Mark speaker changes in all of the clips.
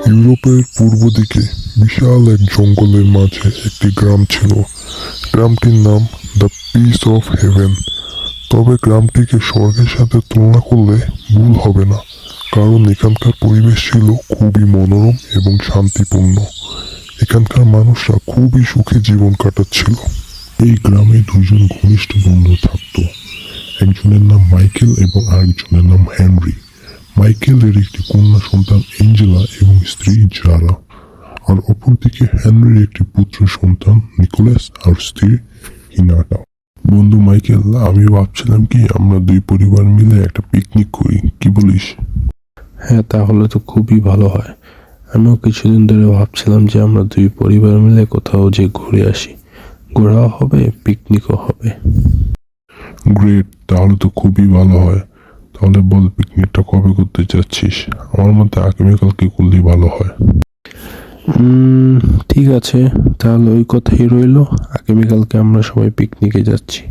Speaker 1: ইউরোপের পূর্ব দিকে বিশাল এক জঙ্গলের মাঝে একটি গ্রাম ছিল। গ্রামটির নাম দ্য পিস অফ হেভেন। তবে গ্রামটিকে স্বর্গের সাথে তুলনা করলে ভুল হবে না, কারণ এখানকার পরিবেশ ছিল খুবই মনোরম এবং শান্তিপূর্ণ। এখানকার মানুষরা খুবই সুখে জীবন কাটাচ্ছিল। এই গ্রামে দুজন ঘনিষ্ঠ বন্ধু থাকত। একজনের নাম মাইকেল এবং আরেকজনের নাম হেনরি। মাইকেলের একটি কন্যা সন্তান এঞ্জেলা এবং স্ত্রী জারা, আর অপরদিকে হেনরির একটি পুত্র সন্তান নিকোলাস আর স্ত্রী হিনাটা। বন্ধু মাইকেল, আমি ভাবছিলাম কি আমরা দুই পরিবার মিলে একটা পিকনিক করি, কি বলিস?
Speaker 2: হ্যাঁ, তাহলে তো খুবই ভালো হয়। আমিও কিছুদিন ধরে ভাবছিলাম যে আমরা দুই পরিবার মিলে কোথাও যে ঘুরে আসি, ঘোরাও হবে, পিকনিকও হবে।
Speaker 1: গ্রেট, তাহলে তো খুবই ভালো হয়। তাহলে বল, পিকনিকটা কবে করতে চাচ্ছিস? আমার মতে আগামীকালকে করলেই ভালো হয়।
Speaker 2: ঠিক আছে, তাহলে ওই কথাই রইলো। আগামীকালকে আমরা সবাই পিকনিকে যাচ্ছি।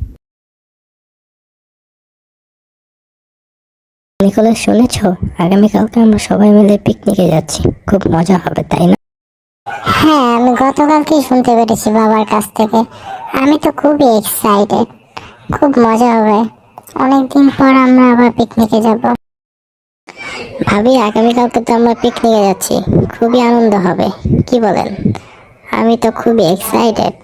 Speaker 3: নিকোলাস, শুনেছ? আগামীকালকে আমরা সবাই মিলে পিকনিকে যাচ্ছি, খুব মজা হবে, তাই না?
Speaker 4: হ্যাঁ, আমি গতকালকেই শুনতে পেরেছি বাবার কাছ থেকে। আমি তো খুবই এক্সাইটেড, খুব মজা হবে। অনেকদিন পর আমরা আবার পিকনিকে যাব।
Speaker 3: ভাবি, আগামীকালকে তো আমরা পিকনিকে যাচ্ছি, খুবই আনন্দ হবে, কি বলেন? আমি তো খুবই এক্সাইটেড।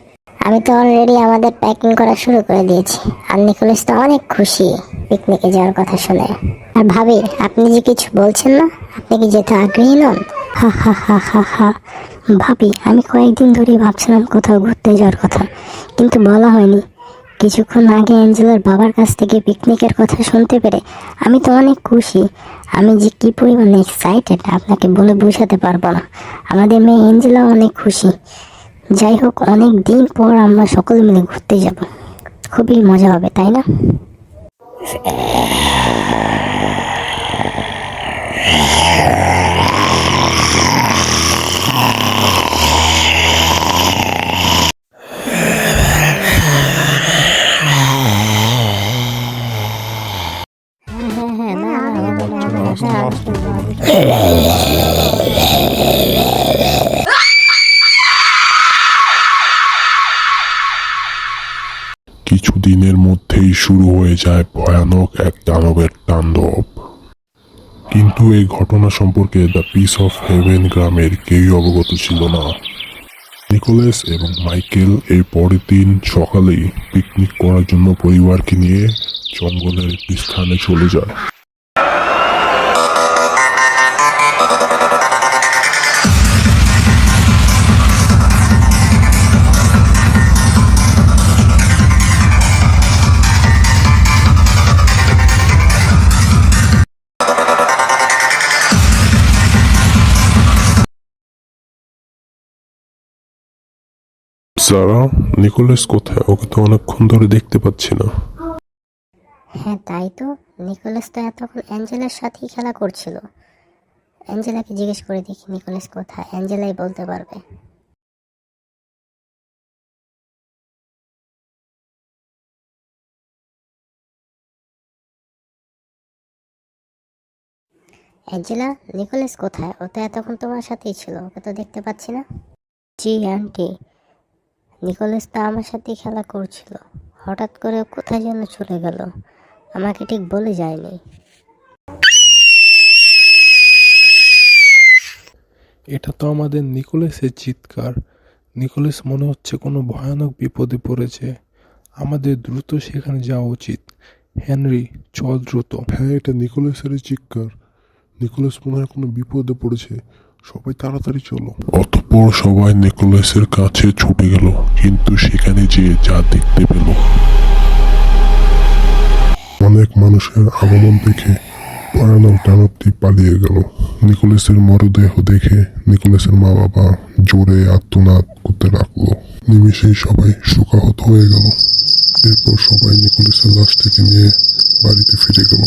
Speaker 3: আমি তো অলরেডি আমাদের প্যাকিং করা শুরু করে দিয়েছি, আর নিকোলাস তো অনেক খুশি পিকনিকে যাওয়ার কথা শুনে। আর ভাবি, আপনি যে কিছু বলছেন না, আপনি কি যেতে আগ্রহী নন? হা হা হা হা হা। ভাবি, আমি কয়েকদিন ধরেই ভাবছিলাম কোথাও ঘুরতে যাওয়ার কথা, কিন্তু বলা হয়নি। কিছুক্ষণ আগে অ্যাঞ্জেলার বাবার কাছ থেকে পিকনিকের কথা শুনতে পেরে আমি তো অনেক খুশি। আমি যে কি পরিমাণে এক্সাইটেড আপনাকে বলে বোঝাতে পারবো না। আমাদের মেয়ে অ্যাঞ্জেলাও অনেক খুশি। যাই হোক, অনেক দিন পর আমরা সকলে মিলে ঘুরতে যাব, খুবই মজা হবে, তাই না?
Speaker 1: কিছুদিনের মধ্যেই শুরু হয়ে যায় ভয়ানক এক দানবের তাণ্ডব। কিন্তু এই ঘটনা সম্পর্কে দ্য পিস অফ হেভেন গ্রামের কেউই অবগত ছিল না। নিকোলাস এবং মাইকেল এই পরের দিন সকালেই পিকনিক করার জন্য পরিবারকে নিয়ে জঙ্গলের একটি স্থানে চলে যায়। যারা, নিকোলাস কোথায়? ওকে তো অনেকক্ষণ ধরে দেখতে পাচ্ছি না।
Speaker 3: হ্যাঁ, তাই তো। নিকোলাস তো এতক্ষণ অ্যাঞ্জেলার সাথেই খেলা করছিল। অ্যাঞ্জেলাকে জিজ্ঞেস করে দেখি নিকোলাস কোথায়, অ্যাঞ্জেলাই বলতে পারবে। অ্যাঞ্জেলা, নিকোলাস কোথায়? ও তো এতক্ষণ তোমার সাথেই ছিল, ওকে তো দেখতে পাচ্ছি না। জি আন্টি, নিকোলাস তো আমার সাথেই খেলা করছিল, হঠাৎ করে ও কোথায় যেন চলে গেল, আমাকে ঠিক বলে যায়নি।
Speaker 2: এটা তো আমাদের নিকোলাসের চিৎকার। নিকোলাস মনে হচ্ছে কোনো ভয়ানক বিপদে পড়েছে। আমাদের দ্রুত সেখানে যাওয়া উচিত। হেনরি, চল দ্রুত।
Speaker 1: হ্যাঁ, এটা নিকোলাসের চিৎকার। নিকোলাস মনে হয় কোনো বিপদে পড়েছে, সবাই তাড়াতাড়ি চলো। অতঃপর সবাই নিকোলাসের কাছে ছুটে গেল, কিন্তু সেখানে যে যা দেখতে পেল, অনেক মানুষের আগমন দেখে ভয়ানক দানবটি পালিয়ে গেল। নিকোলাসের মরদেহ দেখে নিকোলাসের মা বাবা জোরে আর্তনাদ করতে লাগলো। নিমেষেই সবাই শোকাহত হয়ে গেল। এরপর সবাই নিকোলাসের লাশটিকে নিয়ে বাড়িতে ফিরে গেল।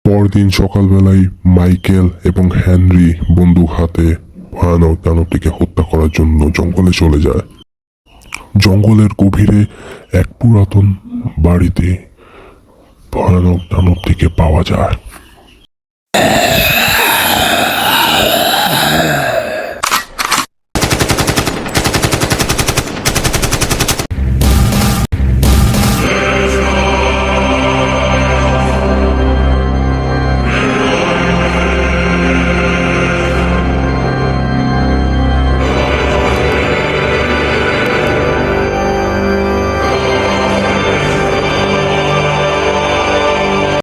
Speaker 1: পরদিন সকালবেলায় মাইকেল এবং হেনরি বন্দুক হাতে ভয়ানক দানবটিকে হত্যা করার জন্য জঙ্গলে চলে যায়। জঙ্গলের গভীরে এক পুরাতন বাড়িতে ভয়ানক দানবটিকে পাওয়া যায়।